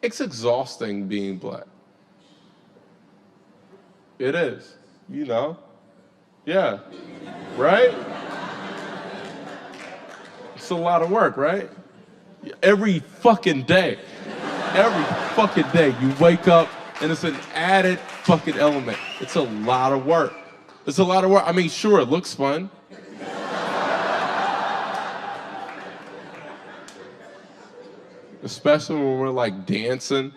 It's exhausting being black. It is, you know? Yeah, right? It's a lot of work, right? Every fucking day. Every fucking day you wake up and it's an added fucking element. It's a lot of work. It's a lot of work. I mean, sure, it looks fun. Especially when we're like dancing.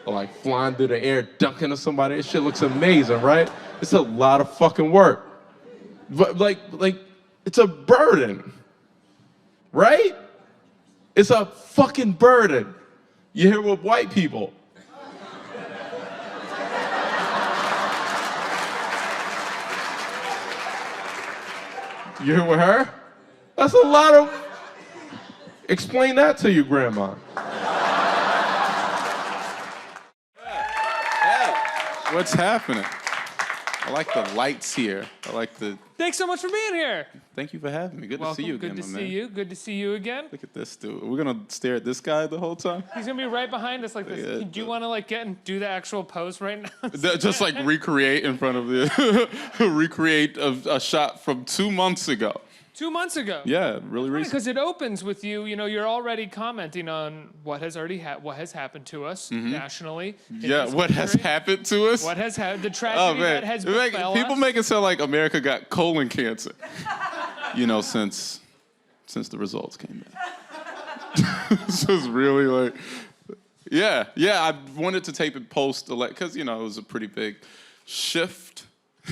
Or like flying through the air, dunking on somebody. This shit looks amazing, right? It's a lot of fucking work. But like, it's a burden, right? It's a fucking burden. You hear with white people. You hear with her? That's a lot of... Explain that to your grandma. Yeah. What's happening? I like the lights here. I like the... Thanks so much for being here. Thank you for having me. Good Welcome. to see you again, Good to my see man. you. Good to see you again. Look at this dude. We're gonna stare at this guy the whole time? He's gonna be right behind us like this. Yeah, Do you want to like get and do the actual pose right now? Just like recreate in front of the... recreate a shot from 2 months ago. 2 months ago. Yeah, really recent. Because it opens with you. You know, you're already commenting on what has happened to us nationally. Yeah, what has happened to us? What has happened? The tragedy that has befell People us. make it sound like America got colon cancer. You know, since the results came in. This is really like, yeah. I wanted to tape it post-elect because it was a pretty big shift.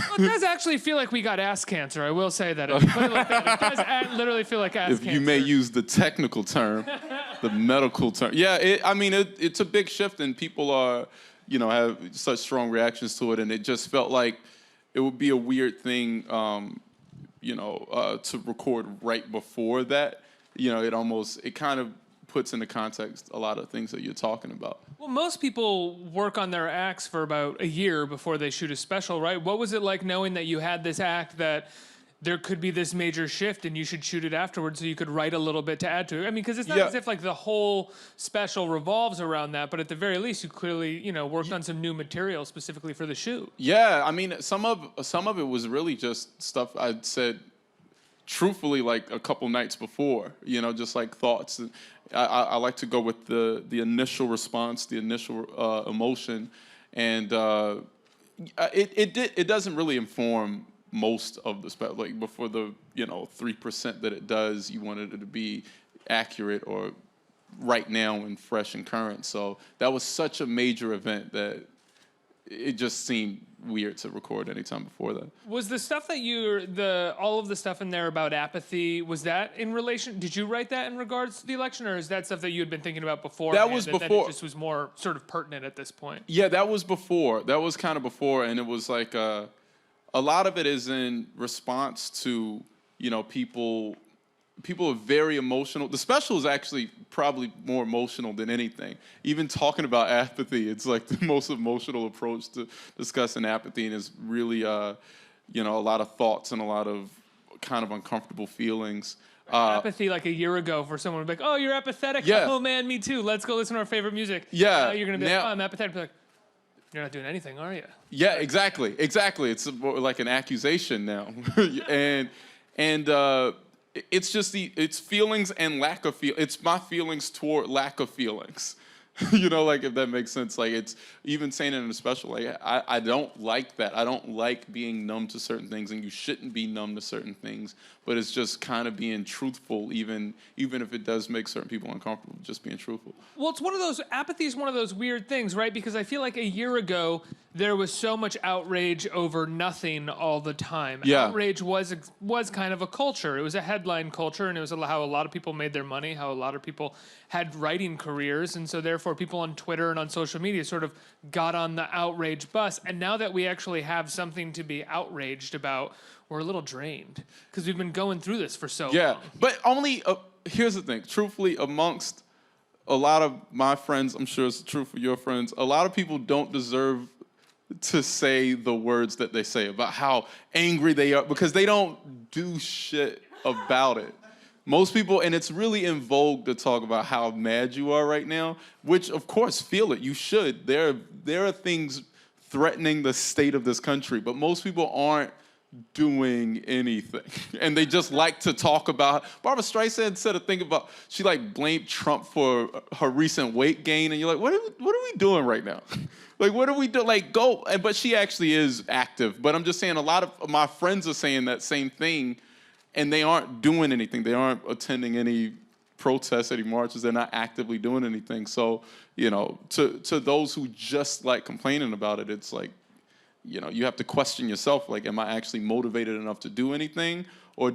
Well, it does actually feel like we got ass cancer. I will say that. If you put it like that, it does literally feel like ass cancer. If you may use the technical term, the medical term. Yeah, it's a big shift, and people are, have such strong reactions to it, and it just felt like it would be a weird thing, to record right before that. It kind of puts into context a lot of things that you're talking about. Well, most people work on their acts for about a year before they shoot a special, right? What was it like knowing that you had this act that there could be this major shift and you should shoot it afterwards so you could write a little bit to add to it? I mean, because it's not as if like the whole special revolves around that, but at the very least you clearly, worked on some new material specifically for the shoot. Yeah, I mean, some of it was really just stuff I'd said truthfully like a couple nights before, just like thoughts. I like to go with the initial response, the initial emotion, and it doesn't really inform most of the stuff. Like before the 3% that it does, you wanted it to be accurate or right now and fresh and current. So that was such a major event that it just seemed weird to record anytime before that. Was the stuff that all of the stuff in there about apathy, was that in relation, did you write that in regards to the election, or is that stuff that you had been thinking about before? That was before. That it just was more sort of pertinent at this point? Yeah, that was before. That was kind of before, and it was like a lot of it is in response to, people are very emotional. The special is actually probably more emotional than anything. Even talking about apathy, it's like the most emotional approach to discussing apathy, and it's really, a lot of thoughts and a lot of kind of uncomfortable feelings. Apathy like a year ago for someone to be like, oh, you're apathetic? Yeah. Oh, man, me too. Let's go listen to our favorite music. Yeah. You're going to be like, oh, I'm apathetic. Be like, you're not doing anything, are you? Yeah, exactly. It's more like an accusation now. and it's just it's feelings and lack of it's my feelings toward lack of feelings. Like if that makes sense. Like it's even saying it in a special, like I don't like that. I don't like being numb to certain things, and you shouldn't be numb to certain things. But it's just kind of being truthful, even if it does make certain people uncomfortable, just being truthful. Well, apathy is one of those weird things, right? Because I feel like a year ago, there was so much outrage over nothing all the time. Yeah. Outrage was kind of a culture. It was a headline culture, and it was how a lot of people made their money, how a lot of people had writing careers, and so therefore people on Twitter and on social media sort of got on the outrage bus. And now that we actually have something to be outraged about, we're a little drained because we've been going through this for so long. Yeah, but only, here's the thing, truthfully, amongst a lot of my friends, I'm sure it's true for your friends, a lot of people don't deserve to say the words that they say about how angry they are because they don't do shit about it. Most people, and it's really in vogue to talk about how mad you are right now, which of course, feel it. You should. There are things threatening the state of this country, but most people aren't doing anything. And they just like to talk about. Barbara Streisand said a thing about, she like blamed Trump for her recent weight gain, and you're like, what are we doing right now? Like, what are we doing? Like, go. But she actually is active. But I'm just saying, a lot of my friends are saying that same thing, and they aren't doing anything. They aren't attending any protests, any marches. They're not actively doing anything. So, you know, to those who just like complaining about it, it's like, you know, you have to question yourself. Like, am I actually motivated enough to do anything? Or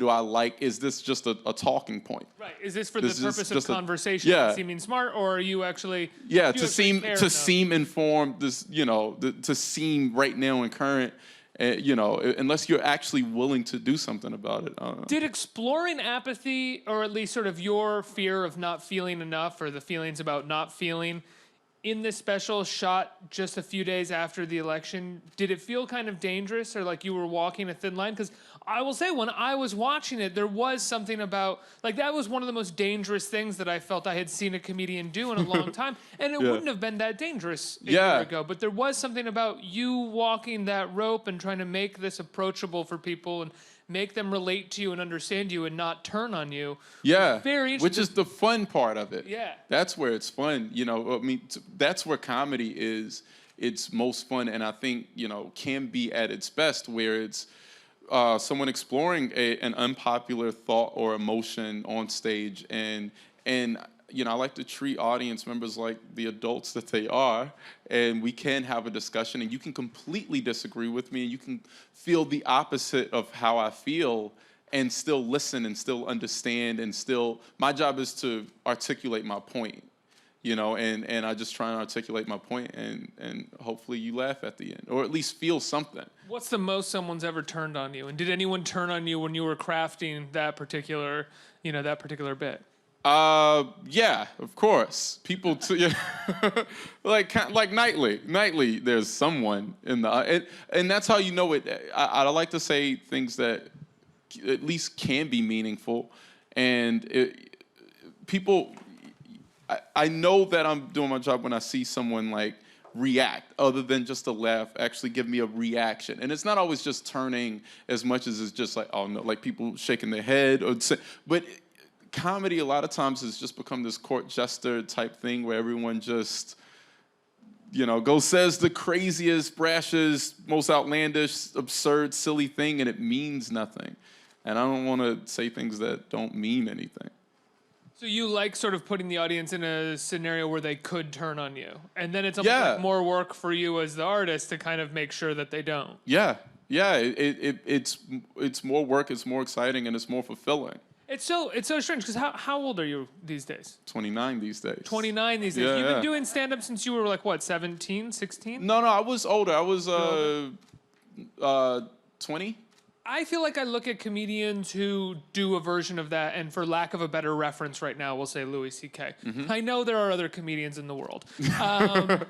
is this just a talking point? Right. Is this for the purpose of conversation? Seeming smart, or are you actually? Yeah, to seem informed. This, you know, to seem right now and current. You know, unless you're actually willing to do something about it. Did exploring apathy, or at least sort of your fear of not feeling enough, or the feelings about not feeling, in this special shot just a few days after the election, did it feel kind of dangerous, or like you were walking a thin line? Because I will say, when I was watching it, there was something about, like, that was one of the most dangerous things that I felt I had seen a comedian do in a long time. And it wouldn't have been that dangerous a year ago. But there was something about you walking that rope and trying to make this approachable for people and make them relate to you and understand you and not turn on you. Yeah, very which is the fun part of it. Yeah. That's where it's fun. You know, I mean, that's where comedy is its most fun, and I think, you know, can be at its best, where it's someone exploring an unpopular thought or emotion on stage, and you know, I like to treat audience members like the adults that they are, and we can have a discussion, and you can completely disagree with me, and you can feel the opposite of how I feel, and still listen and still understand, and still, my job is to articulate my point, you know, and I just try and articulate my point, and hopefully you laugh at the end, or at least feel something. What's the most someone's ever turned on you? And did anyone turn on you when you were crafting that particular bit? Yeah, of course. People, like nightly, there's someone in the, and that's how you know it. I like to say things that at least can be meaningful, and people, I know that I'm doing my job when I see someone like react, other than just a laugh, actually give me a reaction. And it's not always just turning as much as it's just like, oh no, like people shaking their head, but comedy a lot of times has just become this court jester type thing where everyone just, you know, says the craziest, brashest, most outlandish, absurd, silly thing, and it means nothing. And I don't want to say things that don't mean anything. So you like sort of putting the audience in a scenario where they could turn on you, and then it's almost like more work for you as the artist to kind of make sure that they don't. Yeah, it's more work, it's more exciting, and it's more fulfilling. It's so strange, because how old are you these days? 29 these days. 29 these days. You've been doing stand-up since you were like, what, 17, 16? No, I was older. I was 20. I feel like I look at comedians who do a version of that, and for lack of a better reference right now, we'll say Louis C.K. Mm-hmm. I know there are other comedians in the world. But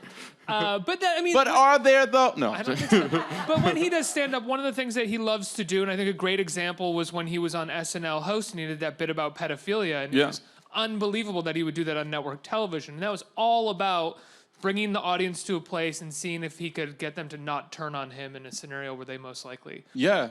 are there though? No. I don't think so. But when he does stand-up, one of the things that he loves to do, and I think a great example was when he was on SNL hosting, he did that bit about pedophilia, and it was unbelievable that he would do that on network television. And that was all about bringing the audience to a place and seeing if he could get them to not turn on him in a scenario where they most likely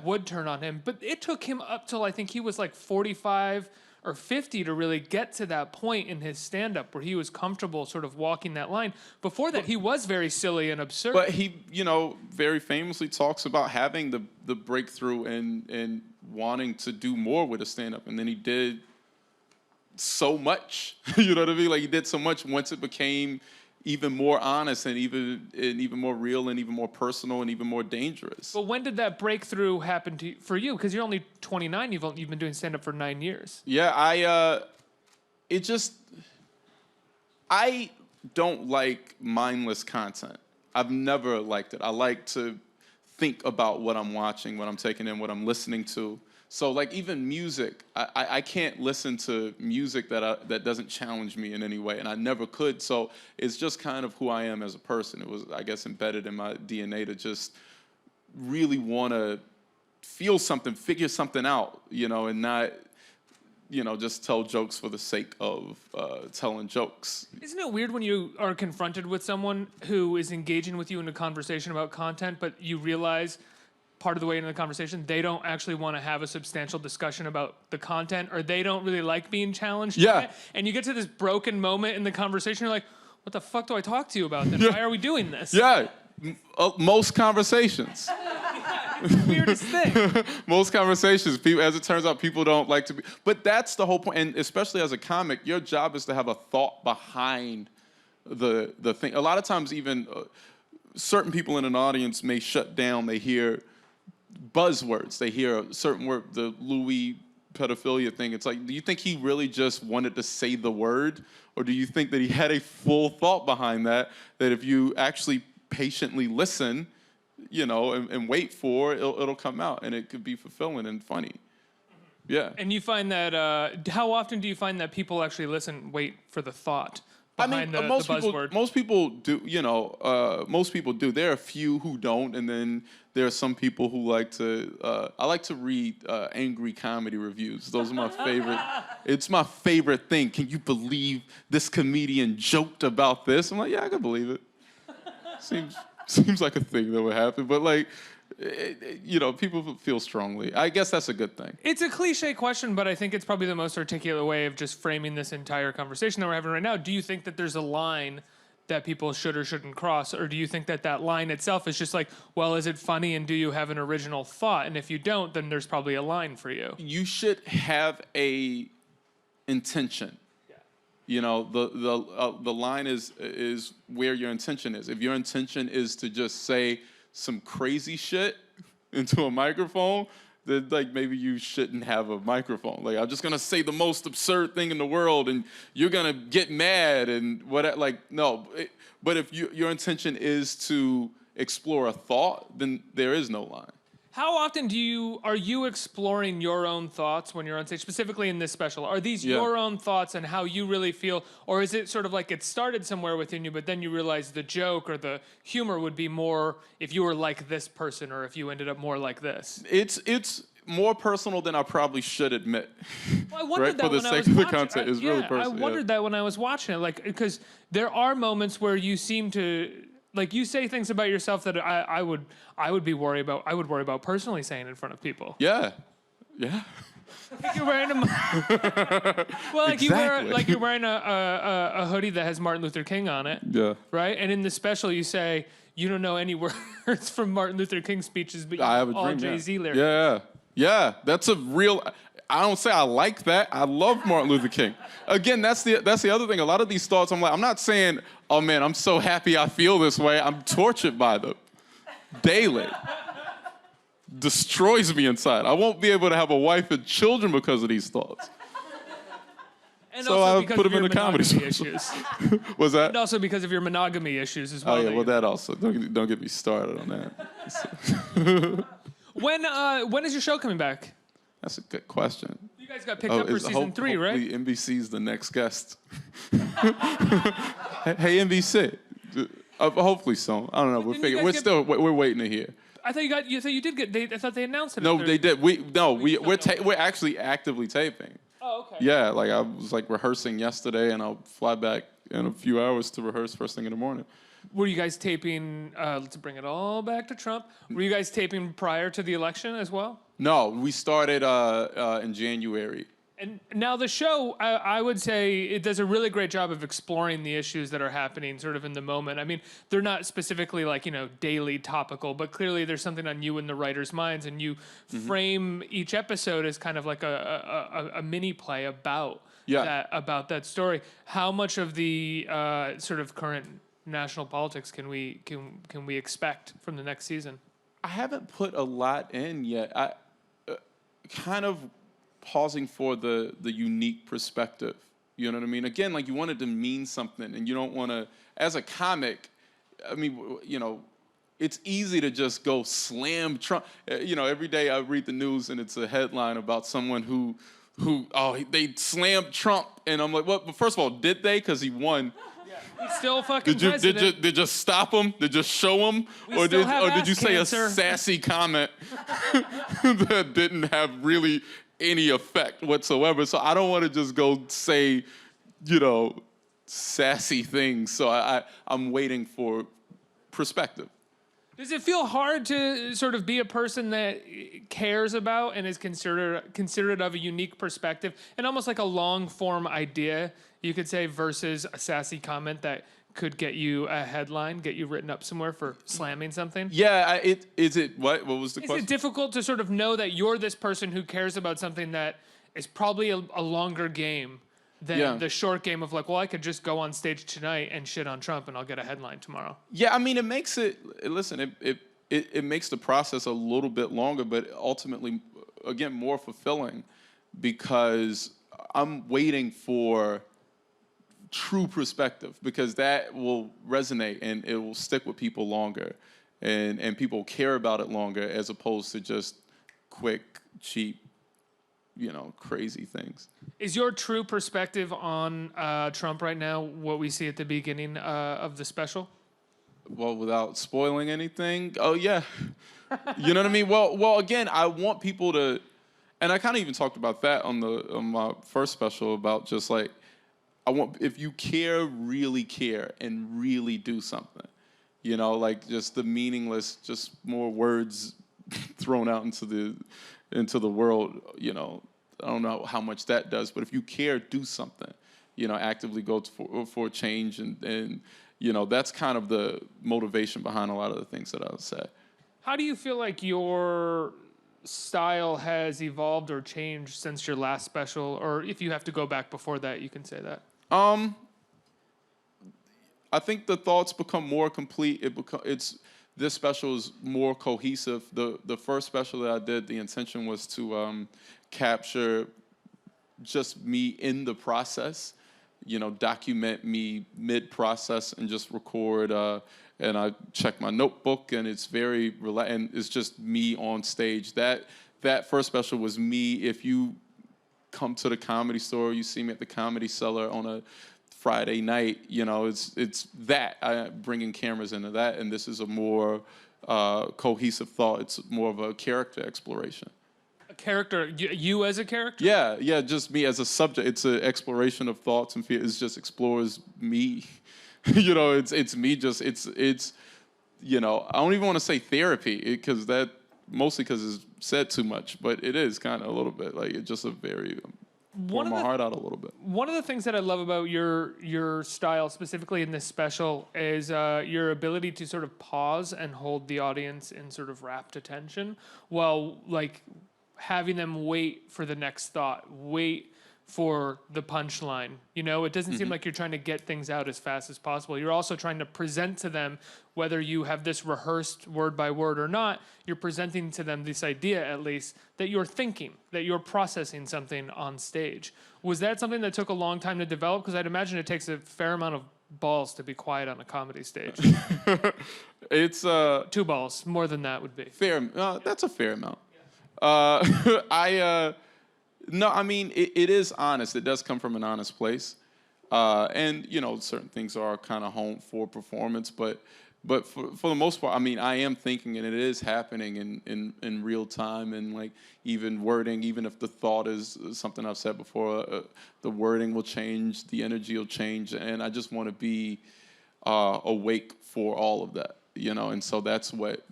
would turn on him. But it took him up till I think he was like 45 or 50 to really get to that point in his stand-up where he was comfortable sort of walking that line. Before that, he was very silly and absurd. But he, you know, very famously talks about having the breakthrough and wanting to do more with a stand-up. And then he did so much, you know what I mean? Like, he did so much once it became even more honest and even more real and even more personal and even more dangerous. But when did that breakthrough happen for you? Because you're only 29. You've been doing stand-up for 9 years. Yeah, I don't like mindless content. I've never liked it. I like to think about what I'm watching, what I'm taking in, what I'm listening to. So, like, even music, I can't listen to music that doesn't challenge me in any way, and I never could. So it's just kind of who I am as a person. It was, I guess, embedded in my DNA to just really want to feel something, figure something out, you know, and just tell jokes for the sake of telling jokes. Isn't it weird when you are confronted with someone who is engaging with you in a conversation about content, but you realize part of the way into the conversation, they don't actually want to have a substantial discussion about the content, or they don't really like being challenged. Yeah. And you get to this broken moment in the conversation, you're like, what the fuck do I talk to you about then? Why are we doing this? Yeah, most conversations. It's the weirdest thing. Most conversations, people, as it turns out, people don't like to be. But that's the whole point, and especially as a comic, your job is to have a thought behind the thing. A lot of times, even certain people in an audience may shut down. They hear buzzwords. They hear a certain word, the Louis pedophilia thing. It's like, do you think he really just wanted to say the word? Or do you think that he had a full thought behind that if you actually patiently listen, and wait for it, it'll come out, and it could be fulfilling and funny. Yeah. And you find that, how often do you find that people actually wait for the thought behind the buzzword? Most people do, most people do. There are a few who don't, and then there are some people who like to, I like to read angry comedy reviews. Those are my favorite. It's my favorite thing. Can you believe this comedian joked about this? I'm like, yeah, I can believe it. Seems like a thing that would happen, but people feel strongly. I guess that's a good thing. It's a cliche question, but I think it's probably the most articulate way of just framing this entire conversation that we're having right now. Do you think that there's a line that people should or shouldn't cross, or do you think that line itself is just like, well, is it funny and do you have an original thought? And if you don't, then there's probably a line for you. You should have a intention. The line is where your intention is. If your intention is to just say some crazy shit into a microphone, then maybe you shouldn't have a microphone. I'm just gonna say the most absurd thing in the world, and you're gonna get mad and what? No. But if your intention is to explore a thought, then there is no line. How often are you exploring your own thoughts when you're on stage, specifically in this special? Are these your own thoughts and how you really feel, or is it sort of like it started somewhere within you, but then you realize the joke or the humor would be more if you were like this person, or if you ended up more like this? It's more personal than I probably should admit. Well, I wondered that for the when I sake was of the watching. content, it's really personal. I wondered that when I was watching it, because there are moments where you seem to. You say things about yourself that I would worry about personally saying in front of people. Yeah. You're wearing you're wearing a hoodie that has Martin Luther King on it. Yeah. Right? And in the special you say you don't know any words from Martin Luther King speeches, but you know all Jay-Z lyrics. Yeah. That's a real. I don't say I like that. I love Martin Luther King. Again, that's the other thing. A lot of these thoughts, I'm not saying, oh man, I'm so happy I feel this way. I'm tortured by them daily. Destroys me inside. I won't be able to have a wife and children because of these thoughts. And so also I put them in the comedy issues. What's that? And also because of your monogamy issues as well. Oh yeah, well that also. Don't get me started on that. When is your show coming back? That's a good question. You guys got picked up for season 3, right? Hopefully NBC's the next guest. Hey NBC. Hopefully so. I don't know. We're waiting to hear. I thought you did get. I thought they announced it. No, they did. We're actually actively taping. Oh, okay. Yeah, I was rehearsing yesterday, and I'll fly back in a few hours to rehearse first thing in the morning. Were you guys taping? Let's bring it all back to Trump. Were you guys taping prior to the election as well? No, we started in January. And now the show, I would say, it does a really great job of exploring the issues that are happening sort of in the moment. I mean, they're not specifically daily topical, but clearly there's something on you and the writers' minds, and you frame each episode as kind of like a mini play about that story. How much of the sort of current national politics can we expect from the next season? I haven't put a lot in yet. I kind of pausing for the unique perspective. You know what I mean? Again, you want it to mean something, and you don't want to, as a comic, I mean, it's easy to just go slam Trump. Every day I read the news and it's a headline about someone who they slammed Trump, and I'm like, well, first of all, did they? Because he won. He's still fucking president. Did you just stop him? Did you show him? Or did you say a sassy comment that didn't have really any effect whatsoever. So I don't want to just go say, sassy things. So I'm waiting for perspective. Does it feel hard to sort of be a person that cares about and is considerate of a unique perspective and almost like a long form idea, you could say, versus a sassy comment that could get you a headline, get you written up somewhere for slamming something? Yeah, what was the question? Is it difficult to sort of know that you're this person who cares about something that is probably a longer game than the short game of like, well, I could just go on stage tonight and shit on Trump and I'll get a headline tomorrow? Yeah, I mean, it makes it, listen, it makes the process a little bit longer, but ultimately, again, more fulfilling because I'm waiting for true perspective because that will resonate and it will stick with people longer and people care about it longer as opposed to just quick, cheap, crazy things. Is your true perspective on Trump right now what we see at the beginning of the special? Well, without spoiling anything, oh yeah. You know what I mean? Well, again, I want people to, and I kind of even talked about that on my first special about just like, if you really care and really do something, like just the meaningless, just more words thrown out into the world, I don't know how much that does, but if you care, do something, actively go for change. And that's kind of the motivation behind a lot of the things that I would say. How do you feel like your style has evolved or changed since your last special? Or if you have to go back before that, you can say that. I think the thoughts become more complete. This special is more cohesive. The first special that I did, the intention was to capture just me in the process, document me mid-process and just record. And I check my notebook, and it's very and it's just me on stage. That first special was me. If you come to the Comedy Store, you see me at the Comedy Cellar on a Friday night, it's that. I'm bringing cameras into that, and this is a more cohesive thought. It's more of a character exploration. A character, you as a character? Yeah, just me as a subject. It's an exploration of thoughts and feelings. It just explores me. It's me. It's I don't even want to say therapy mostly because it's said too much, but it is kind of a little bit like it's just a very pour my heart out a little bit. One of the things that I love about your style, specifically in this special, is your ability to sort of pause and hold the audience in sort of rapt attention while like having them wait for the next thought, wait for the punchline. It doesn't seem like you're trying to get things out as fast as possible. You're also trying to present to them, whether you have this rehearsed word by word or not, you're presenting to them this idea, at least, that you're thinking, that you're processing something on stage. Was that something that took a long time to develop? Because I'd imagine it takes a fair amount of balls to be quiet on a comedy stage. It's 2 balls, more than that would be. Fair. That's a fair amount. No, I mean, it is honest. It does come from an honest place. And, certain things are kind of home for performance. But for the most part, I mean, I am thinking, and it is happening in real time. And, like, even wording, even if the thought is something I've said before, the wording will change, the energy will change. And I just want to be awake for all of that, And so that's what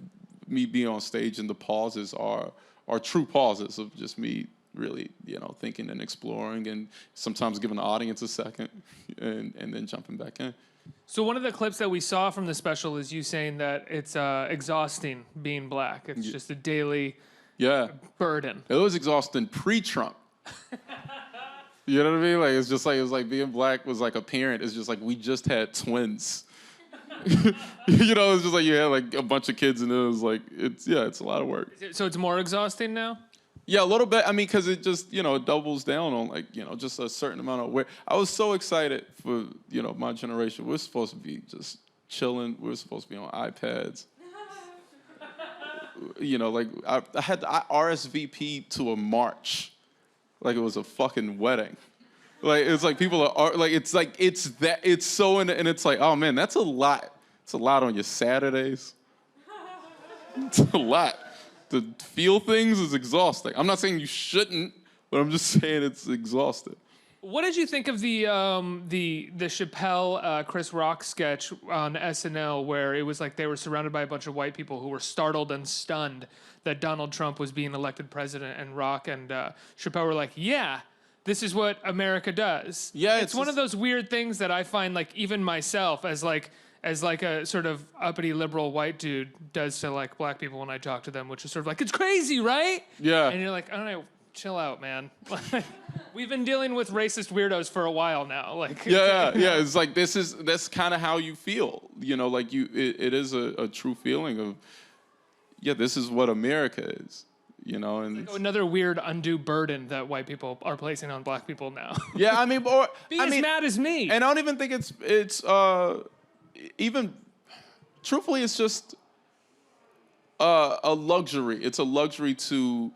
me being on stage, and the pauses are true pauses of just me really, thinking and exploring, and sometimes giving the audience a second and then jumping back in. So one of the clips that we saw from the special is you saying that it's exhausting being black. It's just a daily burden. It was exhausting pre-Trump. You know what I mean? Like, it was like being black was like a parent. It's just like we just had twins. It's just like you had like a bunch of kids, and it was like it's a lot of work. So it's more exhausting now? Yeah, a little bit. I mean, because it just, it doubles down on, like, just a certain amount of I was so excited for, my generation. We're supposed to be just chilling. We're supposed to be on iPads. I had I RSVP'd to a march like it was a fucking wedding. Like, it's like people are, like, it's so, and it's like, oh, man, that's a lot. It's a lot on your Saturdays. It's a lot. To feel things is exhausting. I'm not saying you shouldn't, But I'm just saying it's exhausting. What did you think of the Chappelle Chris Rock sketch on SNL where it was like they were surrounded by a bunch of white people who were startled and stunned that Donald Trump was being elected president, and Rock and Chappelle were like, yeah, this is what America does. Yeah, it's one of those weird things that I find like even myself as like a sort of uppity liberal white dude does to like black people when I talk to them, which is sort of like, it's crazy, right? Yeah. And you're like, I don't know, chill out, man. We've been dealing with racist weirdos for a while now. Like, yeah. It's like that's kind of how you feel, you know. Like it is a true feeling of, yeah, this is what America is, you know. And like another weird undue burden that white people are placing on black people now. yeah, I mean, be as mad as me. And I don't even think it's even truthfully, it's just a luxury. It's a luxury to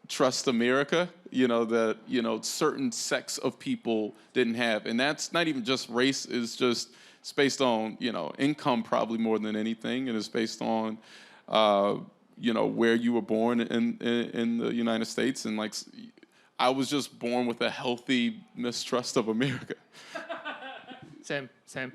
trust America, you know, that, you know, certain sects of people didn't have. And that's not even just race, it's based on, you know, income probably more than anything. And it's based on, you know, where you were born in the United States. And like, I was just born with a healthy mistrust of America. Same.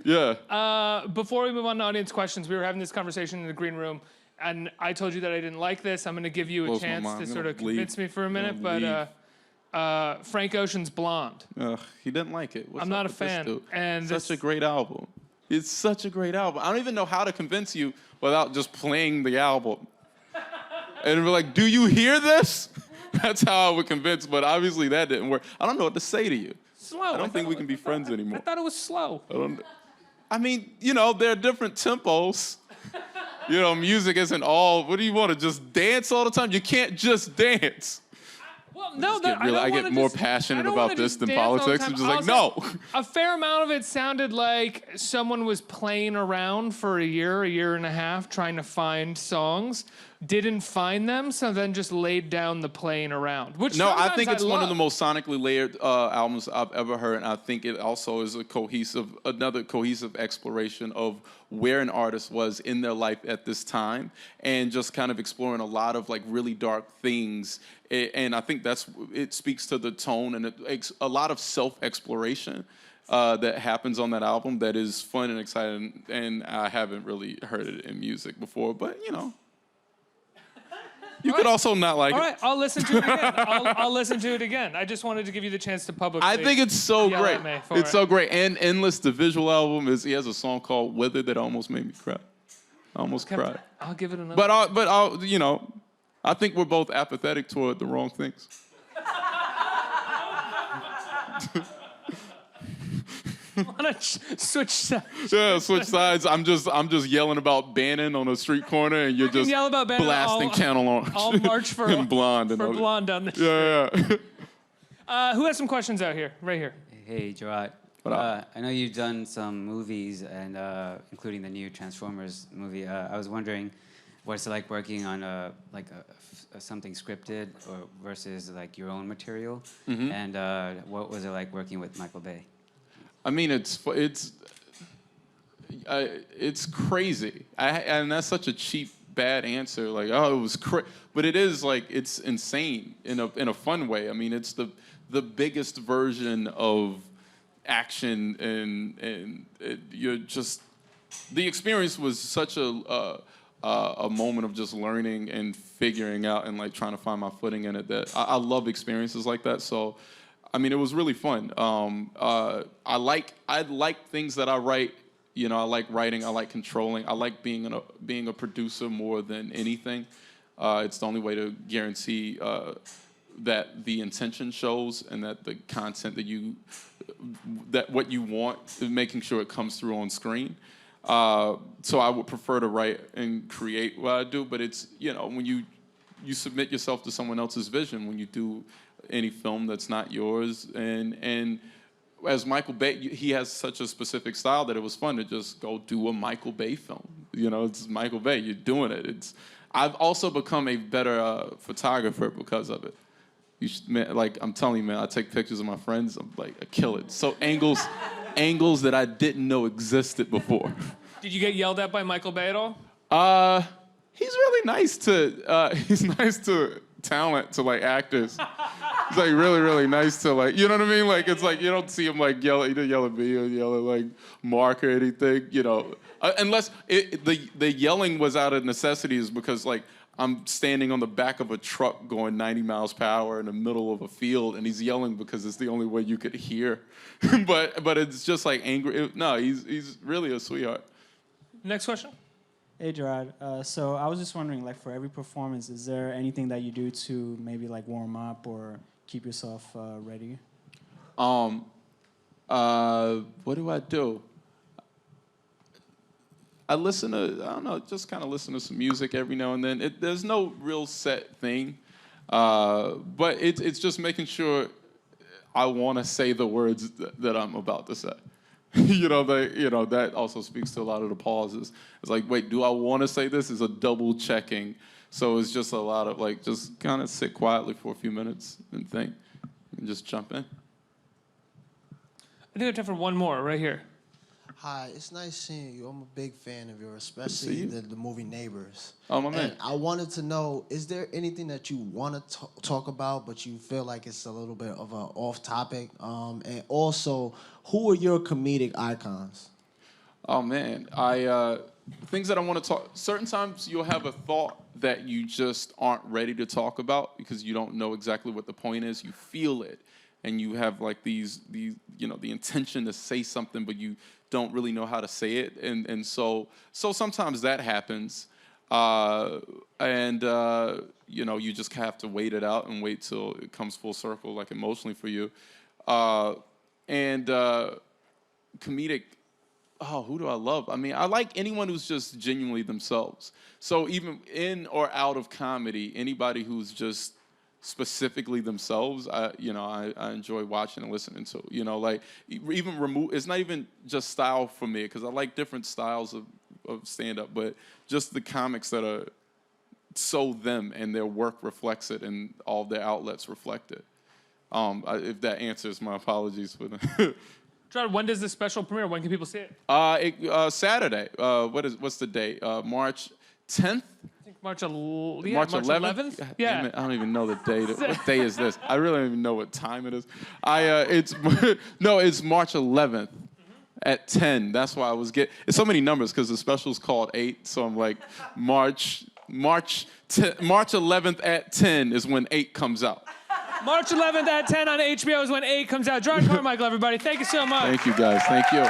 Yeah. Before we move on to audience questions, we were having this conversation in the green room, and I told you that I didn't like this. I'm going to give you a chance to sort of convince me for a minute, but Frank Ocean's Blonde. He didn't like it. I'm not a fan. And such a great album. It's such a great album. I don't even know how to convince you without just playing the album. And we're like, do you hear this? That's how I would convince, but obviously that didn't work. I don't know what to say to you. Slow. I don't think we can be friends anymore. I thought it was slow. I mean, you know, there are different tempos. You know, music isn't all, what do you want to just dance all the time? You can't just dance. Well, no, I get more passionate about this than politics. I'm just like, no. A fair amount of it sounded like someone was playing around for a year and a half, trying to find songs, didn't find them, so then just laid down the playing around. Which no, I think it's one of the most sonically layered albums I've ever heard, and I think it also is another cohesive exploration of where an artist was in their life at this time, and just kind of exploring a lot of like really dark things. And I think it speaks to the tone and a lot of self-exploration that happens on that album that is fun and exciting. And I haven't really heard it in music before, but you know, you could also not like it. All right, I'll listen to it again. I'll listen to it again. I just wanted to give you the chance to publicly. I think it's so great. It's so great. And Endless, the visual album, he has a song called "Wither" that almost made me cry. I almost cried. I'll give it another. But I'll, you know, I think we're both apathetic toward the wrong things. Want to switch sides? Yeah, switch sides. I'm just yelling about Bannon on a street corner, and you're just blasting Channel Orange. I'll march for and Blonde for Blonde down the street. Yeah. Who has some questions out here? Right here. Hey, Jerrod. What up? I know you've done some movies, and including the new Transformers movie. I was wondering, what's it like working on something scripted or versus like your own material? Mm-hmm. And what was it like working with Michael Bay? I mean, it's crazy, and that's such a cheap, bad answer. Like, oh, it was crazy, but it is like it's insane in a fun way. I mean, it's the biggest version of action, and you're just the experience was such a moment of just learning and figuring out and like trying to find my footing in it. That I love experiences like that. So. I mean, it was really fun. I like things that I write. You know, I like writing. I like controlling. I like being a producer more than anything. It's the only way to guarantee that the intention shows and that the content that what you want, making sure it comes through on screen. So I would prefer to write and create what I do. But it's, you know, when you submit yourself to someone else's vision, when you do any film that's not yours, and as Michael Bay, he has such a specific style that it was fun to just go do a Michael Bay film. You know, it's Michael Bay, you're doing it. I've also become a better photographer because of it. I'm telling you, man, I take pictures of my friends, I'm like, I kill it. So angles that I didn't know existed before. Did you get yelled at by Michael Bay at all? He's really nice to talent, to like actors. It's like really, really nice to like, you know what I mean? Like it's like you don't see him like yell, he didn't yell at me or yell at like Mark or anything, you know. Unless the yelling was out of necessity is because like I'm standing on the back of a truck going 90 miles per hour in the middle of a field and he's yelling because it's the only way you could hear. but it's just like angry. No, he's really a sweetheart. Next question. Hey, Jerrod. So I was just wondering, like, for every performance, is there anything that you do to maybe like warm up or keep yourself ready? What do I do? I listen to, I don't know, just kind of listen to some music every now and then. There's no real set thing, but it's just making sure I want to say the words that I'm about to say. That also speaks to a lot of the pauses. It's like, wait, do I want to say this? Is a double checking. So it's just a lot of like, just kind of sit quietly for a few minutes and think, and just jump in. I think we have time for one more right here. Hi, it's nice seeing you. I'm a big fan of yours, especially the movie Neighbors. Oh, my man. And I wanted to know, is there anything that you want to talk about, but you feel like it's a little bit of an off topic? And also, who are your comedic icons? Oh, man. Things that I want to talk, certain times you'll have a thought that you just aren't ready to talk about because you don't know exactly what the point is. You feel it. And you have like the intention to say something, but you don't really know how to say it, and so sometimes that happens, you just have to wait it out and wait till it comes full circle, like emotionally for you, comedic. Oh, who do I love? I mean, I like anyone who's just genuinely themselves. So even in or out of comedy, anybody who's just specifically themselves, I enjoy watching and listening to. It's not even just style for me because I like different styles of stand-up, but just the comics that are so them and their work reflects it and all their outlets reflect it. If that answers, my apologies for that. Jerrod, when does the special premiere? When can people see it? Saturday. What's the date? March 10th? March March 11th? God Yeah. damn it, I don't even know the date. What day is this? I really don't even know what time it is. It's March 11th at 10. That's why I was it's so many numbers because the special's called 8. So I'm like, March 11th at 10 is when 8 comes out. March 11th at 10 on HBO is when 8 comes out. Jerrod Carmichael, everybody. Thank you so much. Thank you, guys. Thank you.